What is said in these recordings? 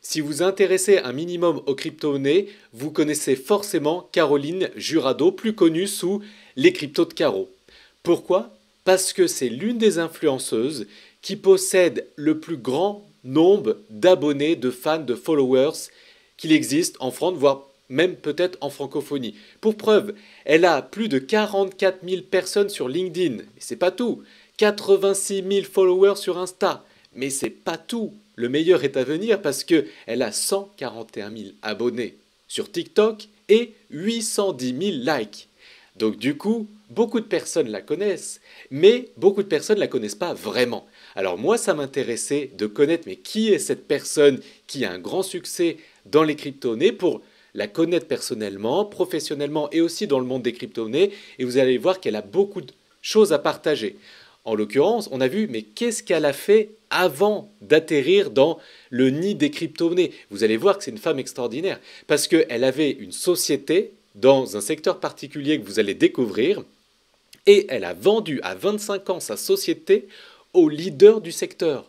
Si vous intéressez un minimum aux crypto-monnaies, vous connaissez forcément Caroline Jurado, plus connue sous les cryptos de Caro. Pourquoi? Parce que c'est l'une des influenceuses qui possède le plus grand nombre d'abonnés, de fans, de followers qu'il existe en France, voire même peut-être en francophonie. Pour preuve, elle a plus de 44 000 personnes sur LinkedIn. Et c'est pas tout. 86 000 followers sur Insta. Mais c'est pas tout. Le meilleur est à venir parce que elle a 141 000 abonnés sur TikTok et 810 000 likes. Donc du coup, beaucoup de personnes la connaissent, mais beaucoup de personnes ne la connaissent pas vraiment. Alors moi, ça m'intéressait de connaître, mais qui est cette personne qui a un grand succès dans les crypto-monnaies pour la connaître personnellement, professionnellement et aussi dans le monde des crypto-monnaies. Et vous allez voir qu'elle a beaucoup de choses à partager. En l'occurrence, on a vu, mais qu'est-ce qu'elle a fait avant d'atterrir dans le nid des crypto-monnaies? Vous allez voir que c'est une femme extraordinaire, parce qu'elle avait une société dans un secteur particulier que vous allez découvrir, et elle a vendu à 25 ans sa société au leader du secteur.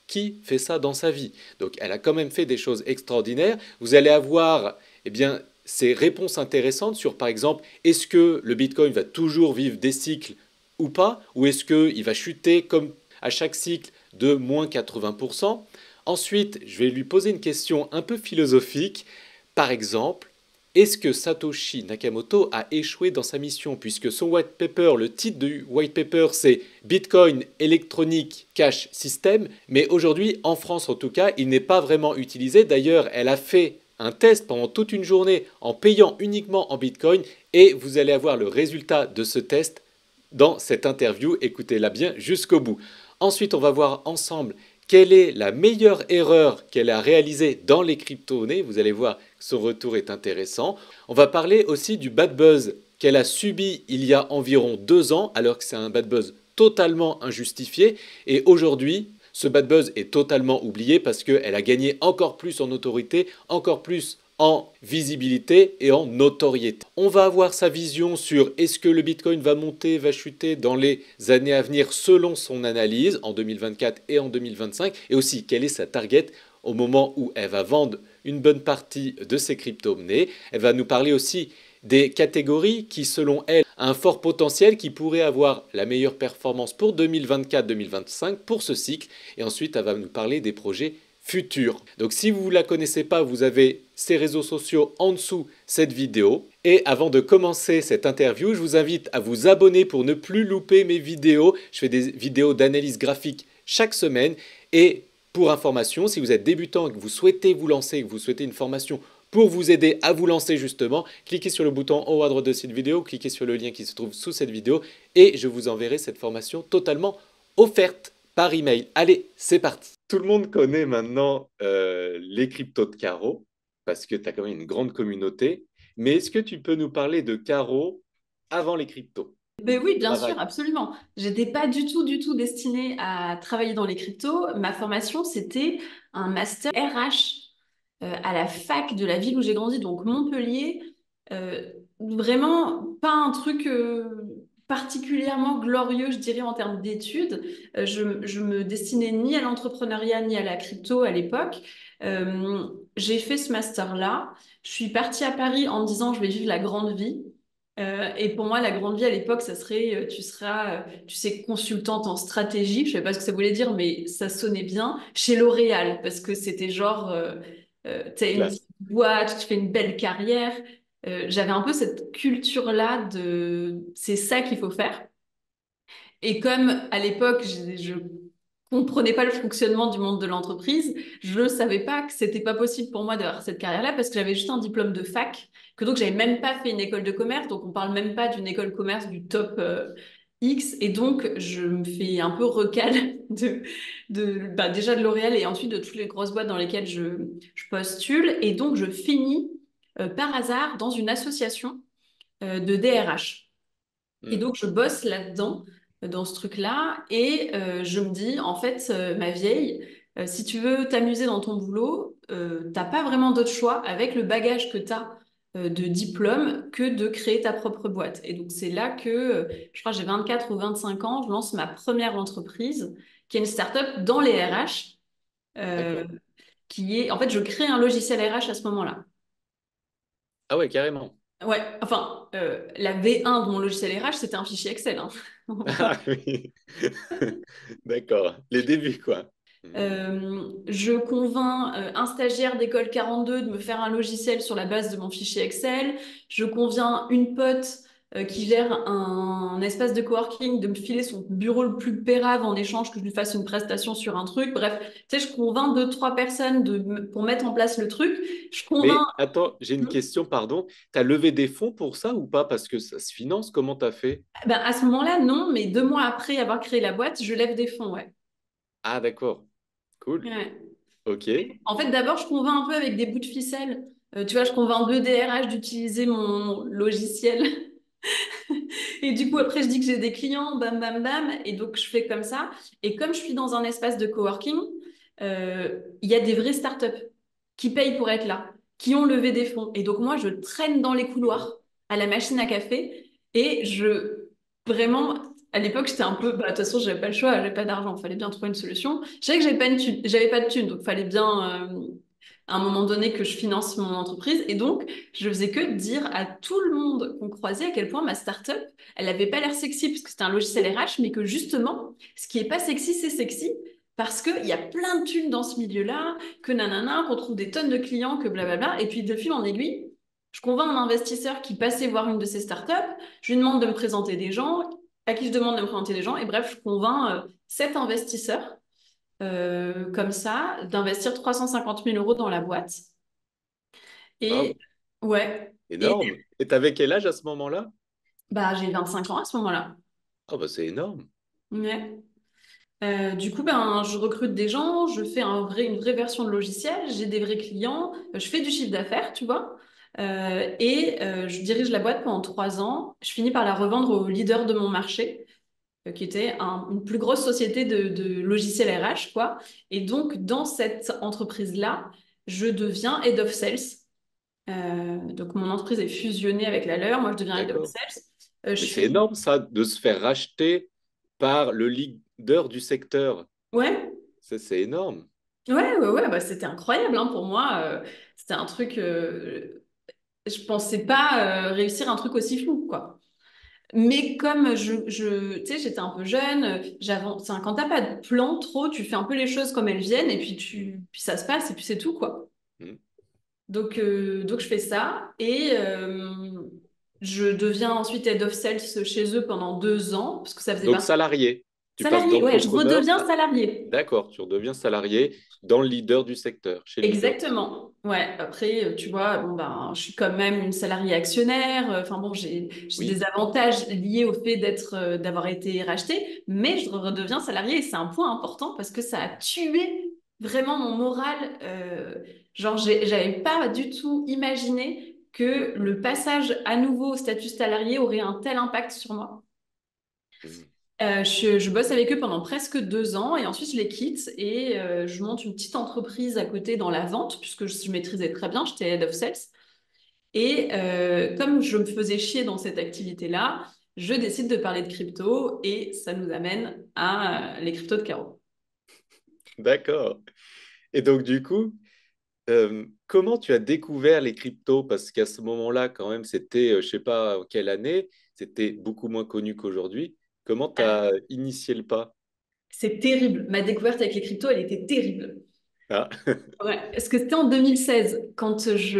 Qui fait ça dans sa vie? Donc elle a quand même fait des choses extraordinaires. Vous allez avoir eh bien, ces réponses intéressantes sur, par exemple, est-ce que le Bitcoin va toujours vivre des cycles ou pas? Ou est-ce qu'il va chuter comme à chaque cycle de moins 80%? Ensuite, je vais lui poser une question un peu philosophique. Par exemple, est-ce que Satoshi Nakamoto a échoué dans sa mission puisque son white paper, le titre du white paper, c'est Bitcoin Electronic Cash System, mais aujourd'hui, en France en tout cas, il n'est pas vraiment utilisé. D'ailleurs, elle a fait un test pendant toute une journée en payant uniquement en Bitcoin et vous allez avoir le résultat de ce test dans cette interview. Écoutez-la bien jusqu'au bout. Ensuite, on va voir ensemble quelle est la meilleure erreur qu'elle a réalisée dans les crypto-monnaies. Vous allez voir que son retour est intéressant. On va parler aussi du bad buzz qu'elle a subi il y a environ 2 ans, alors que c'est un bad buzz totalement injustifié. Et aujourd'hui, ce bad buzz est totalement oublié parce qu'elle a gagné encore plus en autorité, encore plus en visibilité et en notoriété. On va avoir sa vision sur est-ce que le Bitcoin va monter, va chuter dans les années à venir selon son analyse en 2024 et en 2025 et aussi quelle est sa target au moment où elle va vendre une bonne partie de ses crypto-monnaies. Elle va nous parler aussi des catégories qui, selon elle, a un fort potentiel qui pourrait avoir la meilleure performance pour 2024-2025 pour ce cycle. Et ensuite, elle va nous parler des projets futurs. Donc si vous ne la connaissez pas, vous avez ses réseaux sociaux en dessous cette vidéo. Et avant de commencer cette interview, je vous invite à vous abonner pour ne plus louper mes vidéos. Je fais des vidéos d'analyse graphique chaque semaine. Et pour information, si vous êtes débutant et que vous souhaitez vous lancer, que vous souhaitez une formation pour vous aider à vous lancer justement, cliquez sur le bouton en haut à droite de cette vidéo, cliquez sur le lien qui se trouve sous cette vidéo et je vous enverrai cette formation totalement offerte par email. Allez, c'est parti. Tout le monde connaît maintenant les cryptos de Caro parce que tu as quand même une grande communauté. Mais est-ce que tu peux nous parler de Caro avant les cryptos? Ben oui, bien Travail. sûr, absolument. J'étais pas du tout destinée à travailler dans les cryptos. Ma formation, c'était un master RH à la fac de la ville où j'ai grandi, donc Montpellier. Vraiment pas un truc particulièrement glorieux, je dirais, en termes d'études. Je me destinais ni à l'entrepreneuriat ni à la crypto à l'époque. J'ai fait ce master-là. Je suis partie à Paris en me disant, je vais vivre la grande vie. Et pour moi, la grande vie à l'époque, ça serait, tu seras, tu sais, consultante en stratégie. Je ne sais pas ce que ça voulait dire, mais ça sonnait bien chez L'Oréal parce que c'était genre, tu as une Classe. petite boîte, tu fais une belle carrière. J'avais un peu cette culture-là de, c'est ça qu'il faut faire. Et comme à l'époque, je comprenais pas le fonctionnement du monde de l'entreprise, je ne savais pas que c'était pas possible pour moi d'avoir cette carrière-là parce que j'avais juste un diplôme de fac, que donc j'avais même pas fait une école de commerce, donc on parle même pas d'une école commerce du top X, et donc je me fais un peu recal bah, déjà de L'Oréal et ensuite de toutes les grosses boîtes dans lesquelles je postule, et donc je finis par hasard dans une association de DRH. Et Hmm. donc, je bosse là-dedans, dans ce truc-là, et je me dis, en fait, ma vieille, si tu veux t'amuser dans ton boulot, t'as pas vraiment d'autre choix avec le bagage que t'as de diplôme que de créer ta propre boîte. Et donc, c'est là que, je crois que j'ai 24 ou 25 ans, je lance ma première entreprise, qui est une start-up dans les RH. Euh, D'accord. En fait, je crée un logiciel RH à ce moment-là. Ah ouais, carrément. Ouais, enfin, la V1 de mon logiciel RH, c'était un fichier Excel, hein. Ah oui. D'accord. Les débuts, quoi. Hmm. Je convainc un stagiaire d'école 42 de me faire un logiciel sur la base de mon fichier Excel. Je conviens une pote qui gère un espace de coworking de me filer son bureau le plus pérave en échange que je lui fasse une prestation sur un truc. Bref, tu sais, je convainc deux, trois personnes pour mettre en place le truc. Je convainc. Mais attends, j'ai une question, pardon. Tu as levé des fonds pour ça ou pas? Parce que ça se finance, comment tu as fait? Ben, à ce moment-là, non, mais 2 mois après avoir créé la boîte, je lève des fonds, ouais. Ah, d'accord. Cool. Ouais. Ok. En fait, d'abord, je convainc un peu avec des bouts de ficelle. Tu vois, je convainc deux DRH d'utiliser mon logiciel. Et du coup, après, je dis que j'ai des clients, bam, bam, bam. Et donc, je fais comme ça. Et comme je suis dans un espace de coworking, il y a des vraies startups qui payent pour être là, qui ont levé des fonds. Et donc, moi, je traîne dans les couloirs à la machine à café et vraiment, à l'époque, j'étais un peu, bah, de toute façon, j'avais pas le choix, j'avais pas d'argent, il fallait bien trouver une solution. Je savais que j'avais pas de thune, donc il fallait bien, à un moment donné, que je finance mon entreprise. Et donc, je faisais que dire à tout le monde qu'on croisait à quel point ma startup, elle avait pas l'air sexy parce que c'était un logiciel RH, mais que justement, ce qui est pas sexy, c'est sexy. Parce qu'il y a plein de thunes dans ce milieu-là, que nanana, qu'on trouve des tonnes de clients, que blablabla. Et puis, de fil en aiguille, je convainc un investisseur qui passait voir une de ces startups, je lui demande de me présenter des gens, à qui je demande de me présenter des gens, et bref, je convainc 7 investisseurs, comme ça, d'investir 350 000 € dans la boîte. Et Waouh, ouais, et énorme. Et t'avais quel âge à ce moment-là? bah, j'ai 25 ans à ce moment-là. Ah bah c'est énorme. Ouais. Du coup, ben, je recrute des gens, je fais une vraie version de logiciel, j'ai des vrais clients, je fais du chiffre d'affaires, tu vois, je dirige la boîte pendant 3 ans. Je finis par la revendre au leader de mon marché, qui était une plus grosse société de logiciels RH, quoi. Et donc, dans cette entreprise-là, je deviens Head of Sales. Donc, mon entreprise est fusionnée avec la leur, moi, je deviens Head of D'accord. Sales. Mais Je c'est fais... énorme ça, de se faire racheter par le leader du secteur. Ouais, C'est énorme. ouais, bah, c'était incroyable hein, pour moi. C'était un truc, je pensais pas réussir un truc aussi fou, quoi. Mais comme tu sais, j'étais un peu jeune, enfin, quand t'as pas de plan trop, tu fais un peu les choses comme elles viennent et puis puis ça se passe et puis c'est tout, quoi. Hmm. Donc je fais ça et je deviens ensuite head of sales chez eux pendant 2 ans parce que ça faisait Donc partie. salarié, tu passes Salarié, ouais, je d'entrepreneur redeviens à... salarié. D'accord, tu redeviens salarié dans le leader du secteur, chez le leader du secteur. Exactement. Ouais, après, tu vois, bon, ben, je suis quand même une salariée actionnaire. Enfin bon, j'ai des Oui. avantages liés au fait d'avoir été rachetée, mais je redeviens salariée et c'est un point important parce que ça a tué vraiment mon moral. Genre, j'avais pas du tout imaginé que le passage à nouveau au statut salarié aurait un tel impact sur moi. Hmm. Je bosse avec eux pendant presque 2 ans et ensuite je les quitte et je monte une petite entreprise à côté dans la vente puisque je maîtrisais très bien, j'étais head of sales. Et comme je me faisais chier dans cette activité-là, je décide de parler de crypto et ça nous amène à les cryptos de Caro. D'accord. Et donc du coup, comment tu as découvert les cryptos? Parce qu'à ce moment-là, quand même, c'était, je sais pas en quelle année, c'était beaucoup moins connu qu'aujourd'hui. Comment tu as initié le pas? C'est terrible. Ma découverte avec les cryptos, elle était terrible. Ah, Ouais. Est-ce que c'était en 2016 quand est-ce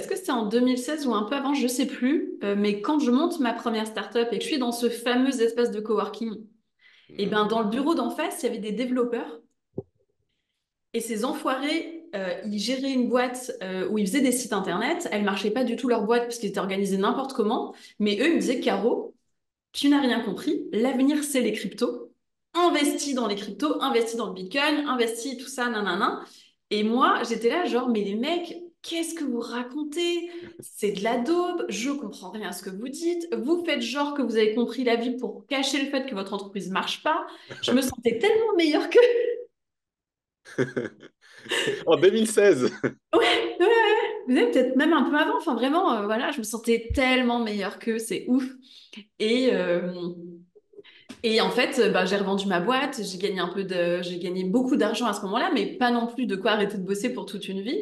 que c'était en 2016 ou un peu avant, je ne sais plus. Mais quand je monte ma première startup et que je suis dans ce fameux espace de coworking, et mhm. ben dans le bureau d'en face, il y avait des développeurs et ces enfoirés, ils géraient une boîte où ils faisaient des sites internet. Elle marchait pas du tout leur boîte parce qu'ils étaient organisés n'importe comment. Mais eux, ils me disaient, Caro, tu n'as rien compris. L'avenir, c'est les cryptos. Investis dans les cryptos, investis dans le Bitcoin, investis tout ça, nanana. Et moi, j'étais là, genre, mais les mecs, qu'est-ce que vous racontez? C'est de la daube, je comprends rien à ce que vous dites. Vous faites genre que vous avez compris la vie pour cacher le fait que votre entreprise marche pas. Je me sentais tellement meilleure que... En 2016. Ouais, ouais, ouais. Vous savez, peut-être même un peu avant. Enfin, vraiment, voilà, je me sentais tellement meilleure que c'est ouf. Et, Et en fait, bah, j'ai revendu ma boîte, j'ai gagné beaucoup d'argent à ce moment-là, mais pas non plus de quoi arrêter de bosser pour toute une vie.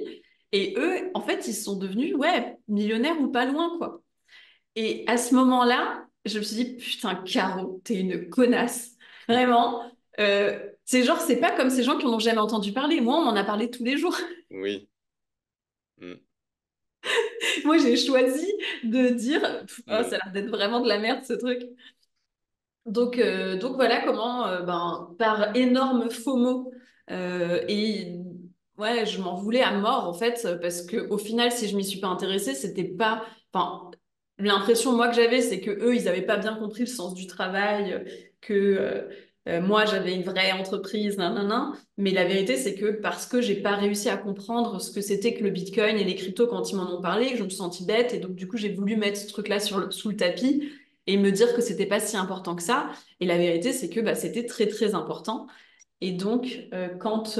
Et eux, en fait, ils sont devenus, ouais, millionnaires ou pas loin, quoi. Et à ce moment-là, je me suis dit, putain, Caro, t'es une connasse. Vraiment. C'est genre, c'est pas comme ces gens qui en ont jamais entendu parler. Moi, on m'en a parlé tous les jours. Oui. Mm. Moi, j'ai choisi de dire, oh, ça Non. a l'air d'être vraiment de la merde, ce truc. Donc voilà comment, ben, par énorme FOMO, et ouais, je m'en voulais à mort en fait, parce que au final, si je m'y suis pas intéressée, c'était pas, enfin, l'impression moi que j'avais, c'est que eux, ils avaient pas bien compris le sens du travail, moi j'avais une vraie entreprise, nanana. Mais la vérité, c'est que parce que j'ai pas réussi à comprendre ce que c'était que le Bitcoin et les cryptos quand ils m'en ont parlé, que je me suis sentie bête, et donc du coup, j'ai voulu mettre ce truc-là sous le tapis et me dire que c'était pas si important que ça. Et la vérité, c'est que bah, c'était très très important. Et donc, quand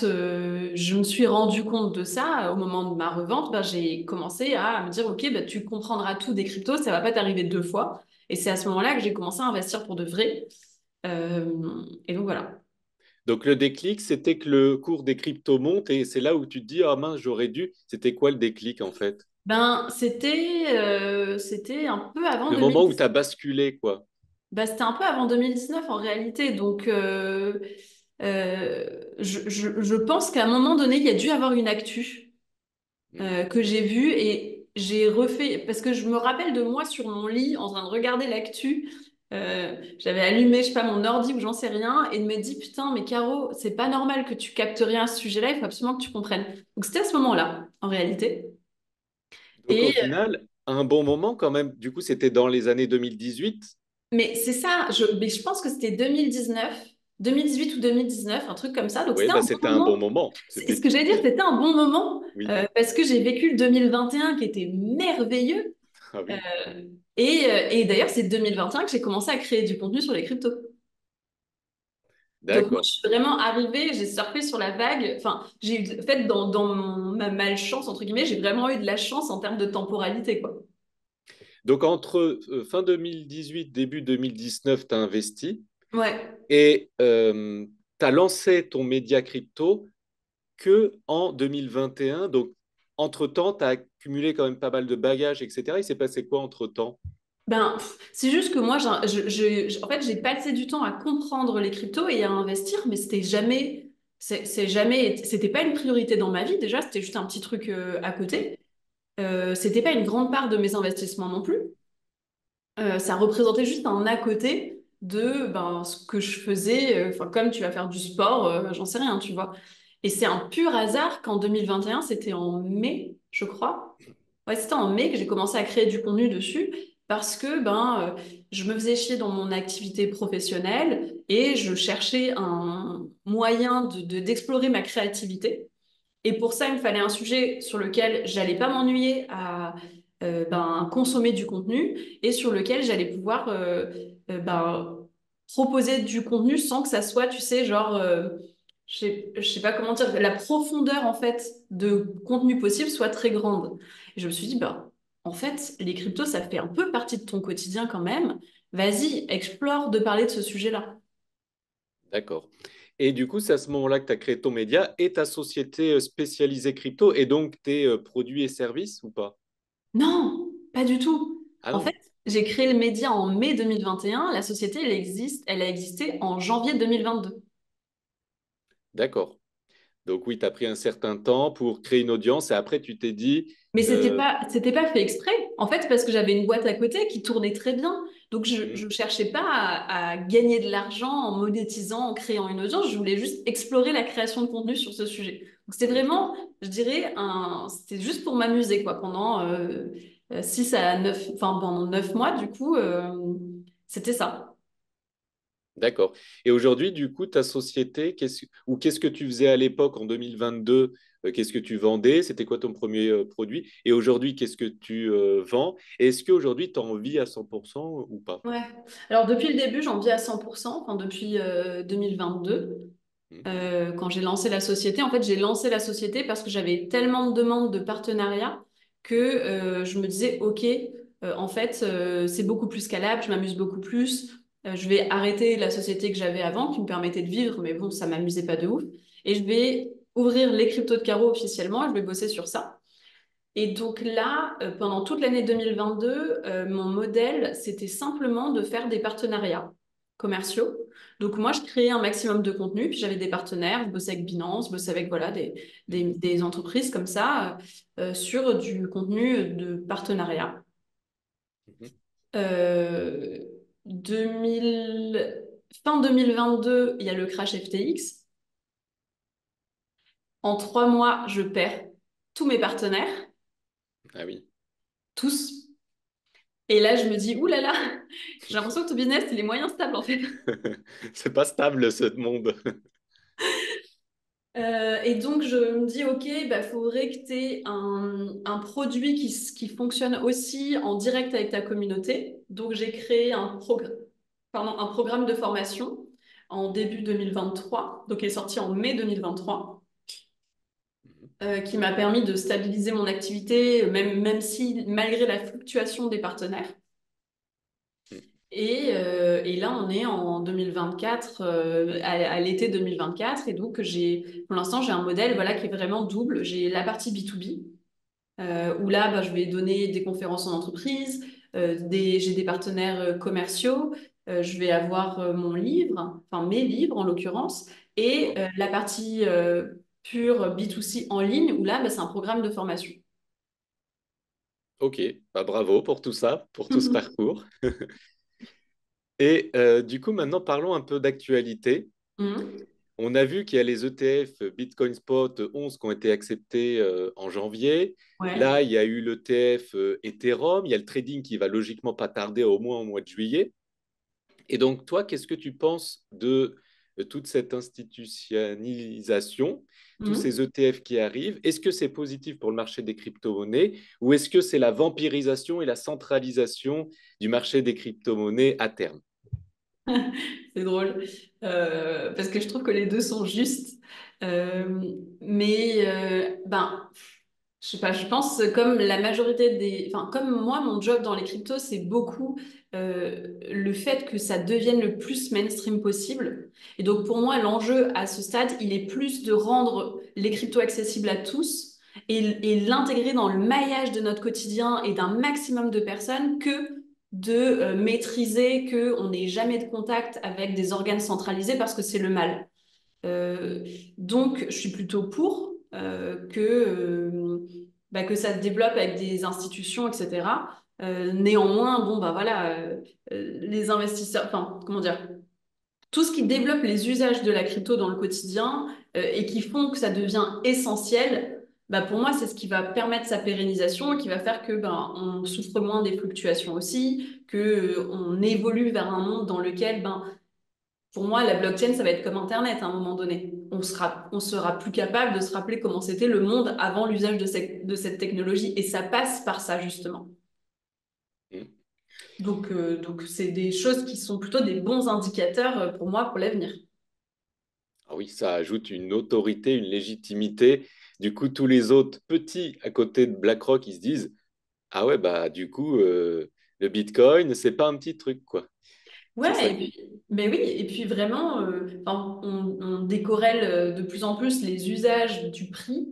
je me suis rendu compte de ça, au moment de ma revente, bah, j'ai commencé à me dire, OK, bah, tu comprendras tout des cryptos, ça va pas t'arriver deux fois. Et c'est à ce moment-là que j'ai commencé à investir pour de vrai. Et donc voilà. Donc le déclic, c'était que le cours des cryptos monte et c'est là où tu te dis, ah mince, j'aurais dû. C'était quoi le déclic en fait? Ben, c'était un peu avant Le moment où 2010. tu as basculé, quoi. Bah, c'était un peu avant 2019 en réalité. Donc, je pense qu'à un moment donné, il y a dû avoir une actu Mm. que j'ai vue et j'ai refait, parce que je me rappelle de moi sur mon lit en train de regarder l'actu. J'avais allumé, je sais pas, mon ordi ou j'en sais rien, et de me dit, putain, mais Caro, c'est pas normal que tu captes rien à ce sujet-là, il faut absolument que tu comprennes. Donc, c'était à ce moment-là, en réalité. Donc au Et final, un bon moment quand même. Du coup, c'était dans les années 2018. mais c'est ça, mais je pense que c'était 2019, 2018 ou 2019, un truc comme ça. Donc Oui, c'était bah, un c'était bon un bon moment. moment. Ce que j'allais dire, c'était un bon moment Oui. parce que j'ai vécu le 2021 qui était merveilleux. Ah Euh, oui, et d'ailleurs, c'est 2021 que j'ai commencé à créer du contenu sur les cryptos. Donc moi, je d'accord. suis vraiment arrivée, j'ai surfé sur la vague. Enfin, j'ai eu, en fait, dans ma malchance, entre guillemets, j'ai vraiment eu de la chance en termes de temporalité, quoi. Donc entre fin 2018, début 2019, tu as investi Ouais. et tu as lancé ton média crypto que en 2021. Donc entre-temps, tu as accumulé quand même pas mal de bagages, etc. Il s'est passé quoi entre-temps? Ben, c'est juste que moi, en fait, j'ai passé du temps à comprendre les cryptos et à investir, mais c'était pas une priorité dans ma vie. Déjà, c'était juste un petit truc à Hmm. côté. C'était pas une grande part de mes investissements non plus. Ça représentait juste un à côté de ben, ce que je faisais. Enfin, comme tu vas faire du sport, j'en sais rien, tu vois. Et c'est un pur hasard qu'en 2021, c'était en mai, je crois. Ouais, c'était en mai que j'ai commencé à créer du contenu dessus parce que je me faisais chier dans mon activité professionnelle et je cherchais un moyen d'explorer ma créativité. Et pour ça, il me fallait un sujet sur lequel j'allais pas m'ennuyer à consommer du contenu et sur lequel j'allais pouvoir proposer du contenu sans que ça soit, tu sais, genre, je sais pas comment dire, la profondeur en fait de contenu possible soit très grande. Et je me suis dit, bah, en fait, les cryptos, ça fait un peu partie de ton quotidien quand même. Vas-y, explore de parler de ce sujet-là. D'accord. Et du coup, c'est à ce moment-là que tu as créé ton média et ta société spécialisée crypto et donc tes produits et services ou pas? Non, pas du tout. Ah En fait, non, j'ai créé le média en mai 2021. La société, elle a existé en janvier 2022. d'accord. Donc oui, tu as pris un certain temps pour créer une audience et après tu t'es dit, Mais euh, c'était pas fait exprès. En fait, parce que j'avais une boîte à côté qui tournait très bien. Donc, hmm, je cherchais pas à gagner de l'argent en monétisant, en créant une audience. Je voulais juste explorer la création de contenu sur ce sujet. Donc, c'était hmm, vraiment, je dirais, c'était juste pour m'amuser, quoi, pendant 6 à 9, enfin, pendant 9 mois, du coup, c'était ça. d'accord. Et aujourd'hui, du coup, ta société, qu'est-ce que tu faisais à l'époque en 2022? Qu'est-ce que tu vendais? C'était quoi ton premier produit? Et aujourd'hui, qu'est-ce que tu vends? Et est-ce qu'aujourd'hui, tu en vis à 100% ou pas? Ouais. Alors depuis le début, j'en vis à 100%, enfin depuis 2022. Hmm, Quand j'ai lancé la société, en fait, j'ai lancé la société parce que j'avais tellement de demandes de partenariat que je me disais, OK, en fait, c'est beaucoup plus scalable, je m'amuse beaucoup plus. Je vais arrêter la société que j'avais avant qui me permettait de vivre, mais bon, ça m'amusait pas de ouf. Et je vais ouvrir les cryptos de carreau officiellement et je vais bosser sur ça. Et donc là, pendant toute l'année 2022, mon modèle, c'était simplement de faire des partenariats commerciaux. Donc moi, je créais un maximum de contenu, puis j'avais des partenaires, je bossais avec Binance, je bossais avec voilà, des entreprises comme ça sur du contenu de partenariat. Mhm. Euh, 2000... Fin 2022, il y a le crash FTX. En 3 mois, je perds tous mes partenaires, Ah oui. tous. Et là, je me dis, ouh là là, j'ai l'impression que ton business, il est moyen stable en fait. C'est pas stable ce monde. Et donc, je me dis, OK, bah, faudrait que tu aies un produit qui fonctionne aussi en direct avec ta communauté. Donc, j'ai créé un programme de formation en début 2023, donc il est sorti en mai 2023, qui m'a permis de stabiliser mon activité, même si, malgré la fluctuation des partenaires. Et là, on est en 2024, à l'été 2024. Et donc, pour l'instant, j'ai un modèle voilà, qui est vraiment double. J'ai la partie B2B, où là, bah, je vais donner des conférences en entreprise, j'ai des partenaires commerciaux, je vais avoir mon livre, enfin mes livres en l'occurrence, et D'accord. la partie pure B2C en ligne, où là, bah, c'est un programme de formation. Ok, bah, bravo pour tout ça, pour tout ce parcours. Et du coup, maintenant, parlons un peu d'actualité. Mhm. On a vu qu'il y a les ETF Bitcoin Spot 11 qui ont été acceptés en janvier. Ouais. Là, il y a eu l'ETF Ethereum. Il y a le trading qui va logiquement pas tarder au moins au mois de juillet. Et donc, toi, qu'est-ce que tu penses de toute cette institutionnalisation, tous Mhm. ces ETF qui arrivent? Est-ce que c'est positif pour le marché des crypto-monnaies ou est-ce que c'est la vampirisation et la centralisation du marché des crypto-monnaies à terme? C'est drôle, parce que je trouve que les deux sont justes. Ben, je sais pas, je pense comme la majorité enfin, comme moi, mon job dans les cryptos, c'est beaucoup le fait que ça devienne le plus mainstream possible. Et donc, pour moi, l'enjeu à ce stade, il est plus de rendre les cryptos accessibles à tous et l'intégrer dans le maillage de notre quotidien et d'un maximum de personnes que de maîtriser qu'on n'ait jamais de contact avec des organes centralisés parce que c'est le mal. Euh, donc, je suis plutôt pour que ça se développe avec des institutions, etc. Néanmoins, bon, bah voilà, les investisseurs, enfin, comment dire, tout ce qui développe les usages de la crypto dans le quotidien et qui font que ça devient essentiel, bah pour moi, c'est ce qui va permettre sa pérennisation et qui va faire que ben, on souffre moins des fluctuations aussi, que on évolue vers un monde dans lequel ben, pour moi, la blockchain, ça va être comme Internet à un moment donné. On sera plus capable de se rappeler comment c'était le monde avant l'usage de cette technologie. Et ça passe par ça, justement. Hmm. Donc c'est des choses qui sont plutôt des bons indicateurs pour moi pour l'avenir. Ah oui, ça ajoute une autorité, une légitimité. Du coup, tous les autres petits à côté de BlackRock, ils se disent, ah ouais, bah du coup, le Bitcoin, c'est pas un petit truc, quoi. C'est ça Ouais, qui. mais oui, et puis vraiment, enfin, on décorrèle de plus en plus les usages du prix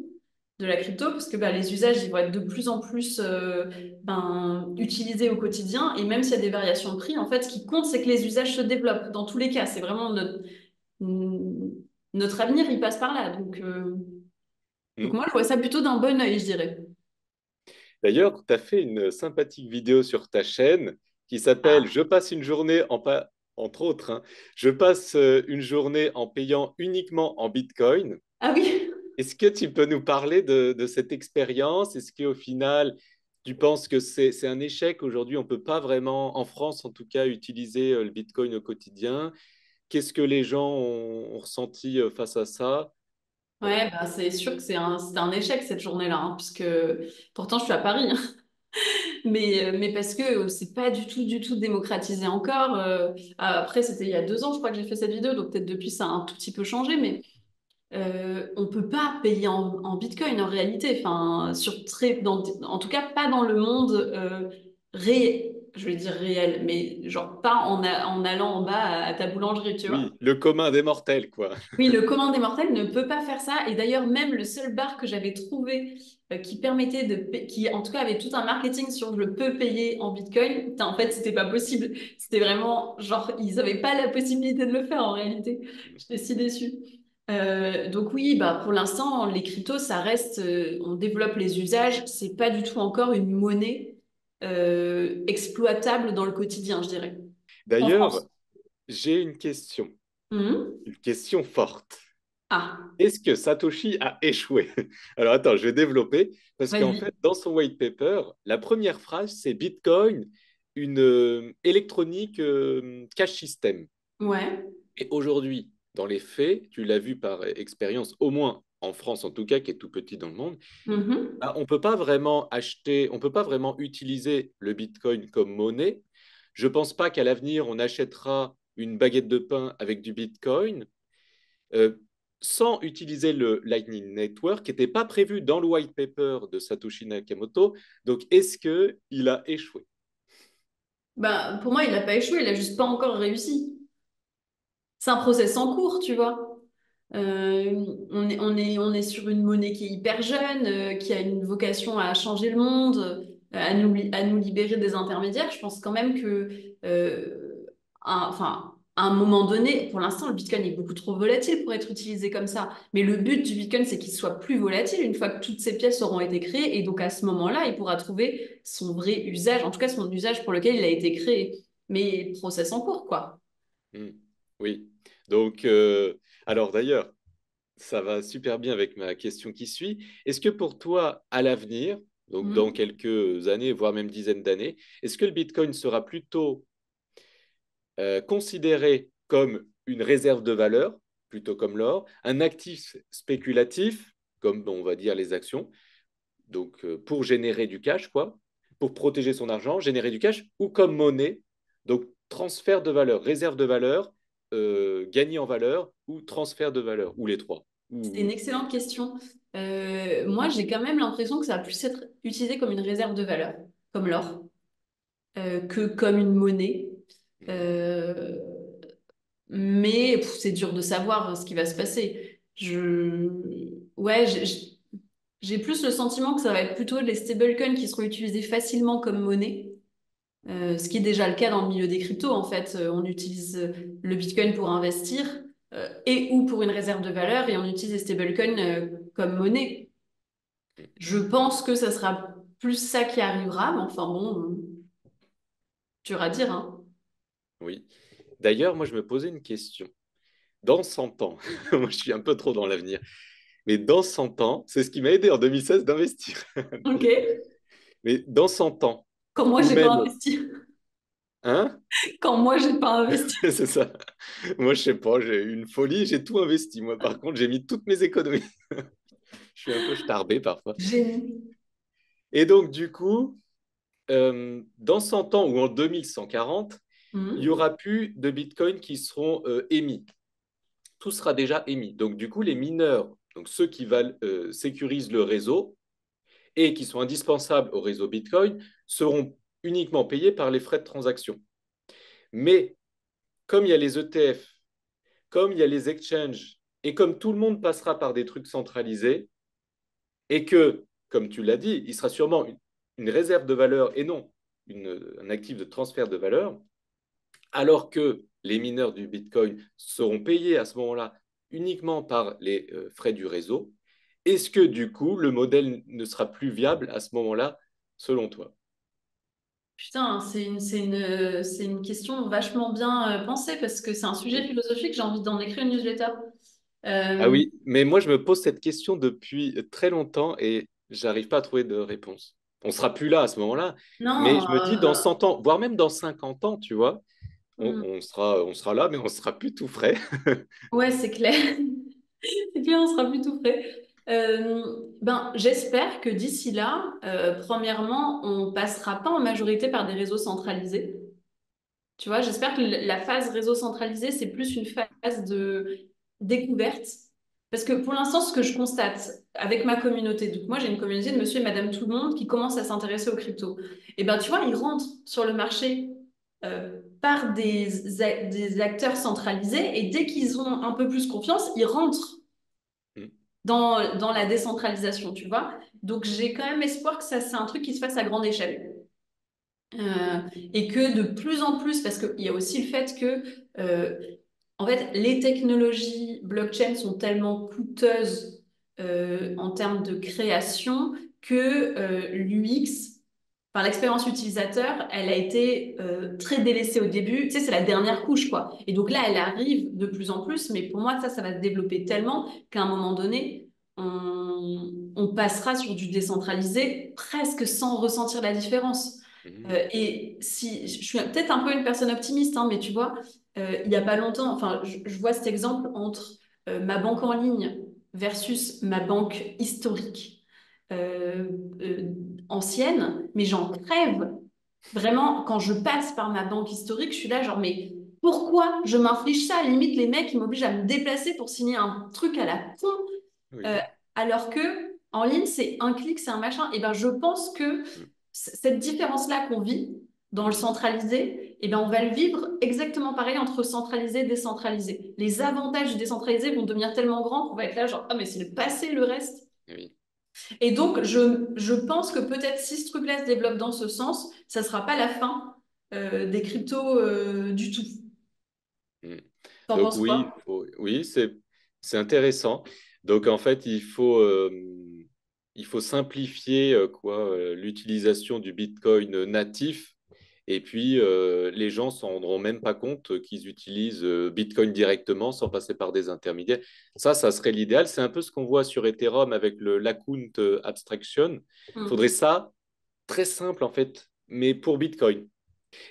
de la crypto, parce que bah, les usages, ils vont être de plus en plus ben, utilisés au quotidien, et même s'il y a des variations de prix, en fait, ce qui compte, c'est que les usages se développent. Dans tous les cas, c'est vraiment notre avenir, il passe par là. Donc Hmm. moi, je vois ça plutôt d'un bon œil, je dirais. D'ailleurs, tu as fait une sympathique vidéo sur ta chaîne qui s'appelle Ah, Je passe une journée entre autres, hein, je passe une journée en payant uniquement en Bitcoin. ah oui. Est-ce que tu peux nous parler de cette expérience? Est-ce qu'au final, tu penses que c'est un échec aujourd'hui? On ne peut pas vraiment, en France en tout cas, utiliser le Bitcoin au quotidien. Qu'est-ce que les gens ont ressenti face à ça? Voilà. Ouais, bah, c'est sûr que c'est un échec cette journée-là, hein, puisque pourtant je suis à Paris, hein. Mais parce que c'est pas du tout démocratisé encore. Après, c'était il y a 2 ans, je crois que j'ai fait cette vidéo, donc peut-être depuis ça a un tout petit peu changé, mais on peut pas payer en Bitcoin en réalité. Enfin, en tout cas, pas dans le monde je vais dire réel, mais genre pas en allant en bas à ta boulangerie, tu vois. Oui, le commun des mortels, quoi. Oui, le commun des mortels ne peut pas faire ça. Et d'ailleurs, même le seul bar que j'avais trouvé qui permettait qui en tout cas avait tout un marketing sur je peux payer en Bitcoin, putain, en fait, c'était pas possible. C'était vraiment genre, ils n'avaient pas la possibilité de le faire en réalité. J'étais si déçue. Donc oui, bah pour l'instant, les cryptos, ça reste, on développe les usages. C'est pas du tout encore une monnaie exploitable dans le quotidien, je dirais. En D'ailleurs, France. j'ai Mhm. une question forte. Ah, Est-ce que Satoshi a échoué? Alors attends, je vais développer, parce qu'en vas-y. fait, dans son white paper, la première phrase, c'est Bitcoin, une électronique cash system. Ouais. Et aujourd'hui, dans les faits, tu l'as vu par expérience, au moins en France en tout cas, qui est tout petit dans le monde, Mhm. bah, on ne peut pas vraiment acheter, on peut pas vraiment utiliser le Bitcoin comme monnaie. Je ne pense pas qu'à l'avenir, on achètera une baguette de pain avec du Bitcoin euh, sans utiliser le Lightning Network, qui n'était pas prévu dans le white paper de Satoshi Nakamoto. Donc, est-ce qu'il a échoué? Bah, pour moi, il n'a pas échoué, il a juste pas encore réussi. C'est un process en cours, tu vois. On est sur une monnaie qui est hyper jeune, qui a une vocation à changer le monde, à nous libérer des intermédiaires. Je pense quand même que, enfin, à un moment donné, pour l'instant, le Bitcoin est beaucoup trop volatile pour être utilisé comme ça. Mais le but du Bitcoin, c'est qu'il soit plus volatile une fois que toutes ces pièces auront été créées. Et donc, à ce moment-là, il pourra trouver son vrai usage, en tout cas son usage pour lequel il a été créé. Mais process en cours, quoi. Hmm. Oui. Donc, alors d'ailleurs, ça va super bien avec ma question qui suit. Est-ce que pour toi, à l'avenir, donc dans Mhm. quelques années, voire même dizaines d'années, est-ce que le Bitcoin sera plutôt considéré comme une réserve de valeur, plutôt comme l'or, un actif spéculatif, comme on va dire les actions, donc pour générer du cash, quoi, pour protéger son argent, générer du cash, ou comme monnaie, donc transfert de valeur, réserve de valeur, gagner en valeur, ou transfert de valeur, ou les trois. C'est une Ou... excellente question. Moi, j'ai quand même l'impression que ça va plus être utilisé comme une réserve de valeur, comme l'or, que comme une monnaie. Euh, mais c'est dur de savoir ce qui va se passer. Ouais, j'ai plus le sentiment que ça va être plutôt les stablecoins qui seront utilisés facilement comme monnaie. Ce qui est déjà le cas dans le milieu des cryptos, en fait. On utilise le Bitcoin pour investir et ou pour une réserve de valeur et on utilise les stablecoins comme monnaie. Je pense que ça sera plus ça qui arrivera, mais enfin bon, dur à dire, hein. Oui. D'ailleurs, moi, je me posais une question. Dans 100 ans, moi, je suis un peu trop dans l'avenir, mais dans 100 ans, c'est ce qui m'a aidé en 2016 d'investir. Ok. Mais dans 100 ans, Quand moi, ou j'ai pas même, investi. hein? Quand moi, j'ai pas investi. C'est ça. Moi, je sais pas, j'ai eu une folie, j'ai tout investi. Moi, par contre, j'ai mis toutes mes économies. Je suis un peu starbé parfois. Génie. Et donc, du coup, dans 100 ans ou en 2140, il y Mhm. aura plus de bitcoins qui seront émis. Tout sera déjà émis. Donc, du coup, les mineurs, donc ceux qui sécurisent le réseau et qui sont indispensables au réseau Bitcoin, seront uniquement payés par les frais de transaction. Mais comme il y a les ETF, comme il y a les exchanges, et comme tout le monde passera par des trucs centralisés, et que, comme tu l'as dit, il sera sûrement une réserve de valeur et non un actif de transfert de valeur, alors que les mineurs du Bitcoin seront payés à ce moment-là uniquement par les frais du réseau, est-ce que du coup le modèle ne sera plus viable à ce moment-là, selon toi? Putain, c'est une question vachement bien pensée parce que c'est un sujet Oui. philosophique, j'ai envie d'en écrire une newsletter. Ah Euh, oui, mais moi je me pose cette question depuis très longtemps et j'arrive pas à trouver de réponse. On sera plus là à ce moment-là, mais non, je me dis dans 100 ans, voire même dans 50 ans, tu vois, hmm, on sera là, mais on sera plus tout frais. ouais, c'est clair. C'est clair, on sera plus tout frais. Ben, j'espère que d'ici là, premièrement, on passera pas en majorité par des réseaux centralisés. Tu vois, j'espère que la phase réseau centralisé, c'est plus une phase de découverte. Parce que pour l'instant, ce que je constate avec ma communauté, donc moi j'ai une communauté de monsieur et madame tout le monde qui commence à s'intéresser aux cryptos. Et ben tu vois, ils rentrent sur le marché par des acteurs centralisés et dès qu'ils ont un peu plus confiance, ils rentrent Mm. dans la décentralisation, tu vois. Donc j'ai quand même espoir que ça c'est un truc qui se fasse à grande échelle. Et que de plus en plus, parce qu'il y a aussi le fait que en fait, les technologies blockchain sont tellement coûteuses en termes de création que l'UX, enfin l'expérience utilisateur, elle a été très délaissée au début. Tu sais, c'est la dernière couche, quoi. Et donc là, elle arrive de plus en plus, mais pour moi, ça va se développer tellement qu'à un moment donné, on passera sur du décentralisé presque sans ressentir la différence. Mm. Et si je suis peut-être un peu une personne optimiste, hein, mais tu vois, il n'y a pas longtemps, enfin, je vois cet exemple entre ma banque en ligne versus ma banque historique euh, euh, ancienne, mais j'en crève. Vraiment, quand je passe par ma banque historique, je suis là, genre, mais pourquoi je m'inflige ça? À la limite, les mecs, ils m'obligent à me déplacer pour signer un truc à la con, euh, Oui. alors que en ligne, c'est un clic, c'est un machin. Et ben, je pense que Mm. cette différence-là qu'on vit dans le Mhm. centralisé, et ben, on va le vivre exactement pareil entre centralisé et décentralisé. Les avantages du décentralisé vont devenir tellement grands qu'on va être là, genre, ah, mais c'est le passé, le reste. Oui. Et donc, je pense que peut-être si ce truc-là se développe dans ce sens, ça ne sera pas la fin des cryptos du tout. Mm. T'en Donc penses oui, quoi? oui, c'est intéressant. Donc en fait, il faut simplifier l'utilisation du Bitcoin natif. Et puis les gens s'en rendront même pas compte qu'ils utilisent Bitcoin directement sans passer par des intermédiaires. Ça serait l'idéal. C'est un peu ce qu'on voit sur Ethereum avec le l'account abstraction. Il faudrait Hmm. ça très simple en fait, mais pour Bitcoin.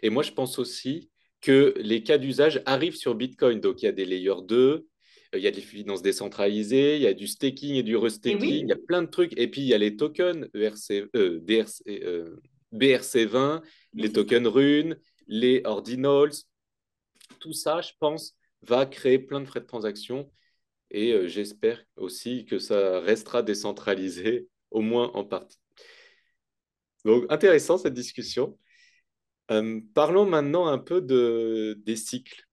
Et moi, je pense aussi que les cas d'usage arrivent sur Bitcoin. Donc, il y a des layers 2, il y a des finances décentralisées, il y a du staking et du Et restaking, il y oui, a plein de trucs. Et puis, il y a les tokens BRC20, oui, les c'est ça. tokens Rune, les ordinals. Tout ça, je pense, va créer plein de frais de transaction. Et j'espère aussi que ça restera décentralisé, au moins en partie. Donc, intéressant cette discussion. Parlons maintenant un peu des cycles.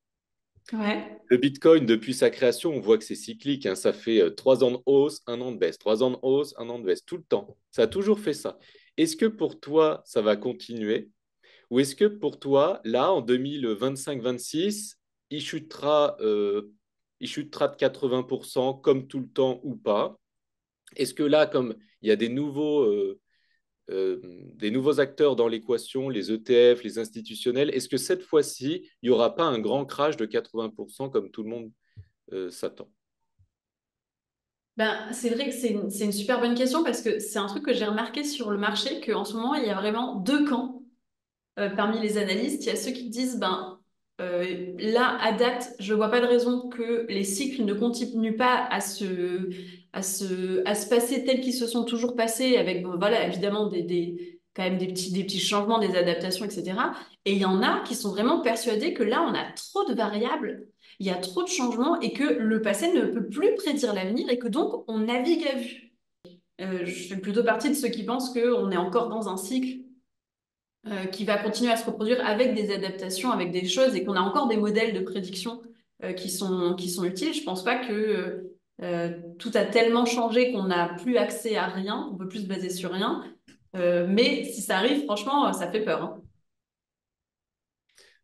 Ouais. Le Bitcoin, depuis sa création, on voit que c'est cyclique, hein. Ça fait 3 ans de hausse, 1 an de baisse, 3 ans de hausse, 1 an de baisse, tout le temps. Ça a toujours fait ça. Est-ce que pour toi, ça va continuer? Ou est-ce que pour toi, là, en 2025-26, il chutera de 80% comme tout le temps ou pas? Est-ce que là, comme il y a des nouveaux acteurs dans l'équation, les ETF, les institutionnels, est-ce que cette fois-ci, il n'y aura pas un grand crash de 80% comme tout le monde s'attend? Ben, c'est vrai que c'est une super bonne question parce que c'est un truc que j'ai remarqué sur le marché qu'en ce moment, il y a vraiment deux camps parmi les analystes. Il y a ceux qui disent, ben, là, à date, je ne vois pas de raison que les cycles ne continuent pas à se passer tels qu'ils se sont toujours passés, avec, bon, voilà, évidemment, quand même des petits changements, des adaptations, etc. Et il y en a qui sont vraiment persuadés que là, on a trop de variables, il y a trop de changements et que le passé ne peut plus prédire l'avenir et que donc on navigue à vue. Je fais plutôt partie de ceux qui pensent qu'on est encore dans un cycle qui va continuer à se reproduire avec des adaptations, avec des choses, et qu'on a encore des modèles de prédiction qui sont utiles. Je pense pas que tout a tellement changé qu'on n'a plus accès à rien, on peut plus se baser sur rien. Mais si ça arrive, franchement, ça fait peur, hein.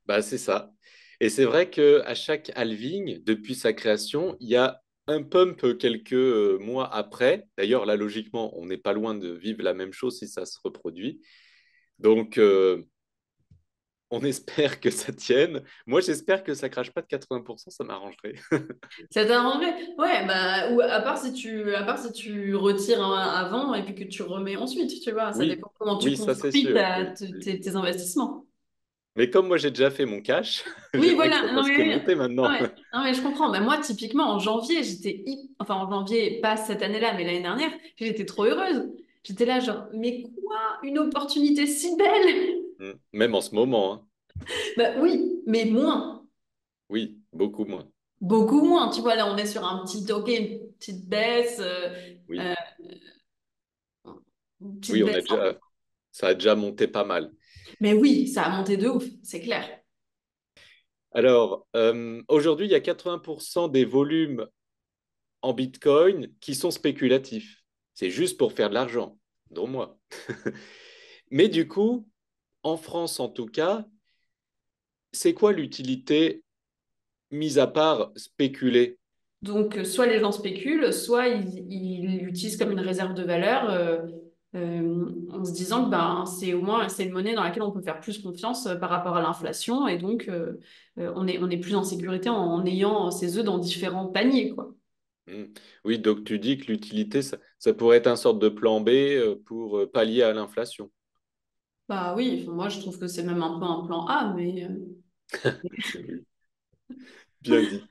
Bah, c'est ça. Et c'est vrai qu'à chaque halving, depuis sa création, il y a un pump quelques mois après. D'ailleurs, là, logiquement, on n'est pas loin de vivre la même chose si ça se reproduit. Donc, on espère que ça tienne. Moi, j'espère que ça crache pas de 80%, ça m'arrangerait. Ça t'arrangerait? Ouais, bah, ou à part si tu retires avant et puis que tu remets ensuite, tu vois, ça Oui, dépend comment tu oui, ça c'est construis sûr. Oui, oui. tes investissements. Mais comme moi j'ai déjà fait mon cash, Oui, j'aimerais que ça voilà. Non, fasse que mais, monter non, maintenant. mais, non, mais je comprends. Bah, moi, typiquement, en janvier, enfin, en janvier, pas cette année-là, mais l'année dernière, j'étais trop heureuse. J'étais là, genre, mais quoi? Une opportunité si belle! Même en ce moment, hein. Bah oui, mais moins. Oui, beaucoup moins. Beaucoup moins. Tu vois, là, on est sur un petit, ok. petite baisse, Oui, euh, une oui, petite on a baisse. déjà, ça a déjà monté pas mal. Mais oui, ça a monté de ouf, c'est clair. Alors, aujourd'hui, il y a 80% des volumes en Bitcoin qui sont spéculatifs. C'est juste pour faire de l'argent, dont moi. Mais du coup, en France en tout cas, c'est quoi l'utilité, mis à part spéculer? Donc, soit les gens spéculent, soit ils l'utilisent comme une réserve de valeur en se disant que ben, c'est au moins c'est une monnaie dans laquelle on peut faire plus confiance par rapport à l'inflation et donc on est plus en sécurité en ayant ses œufs dans différents paniers, quoi. Hmm. Oui, donc tu dis que l'utilité, ça pourrait être un sorte de plan B pour pallier à l'inflation. Bah oui, enfin, moi je trouve que c'est même un peu un plan A, mais Oui, bien dit.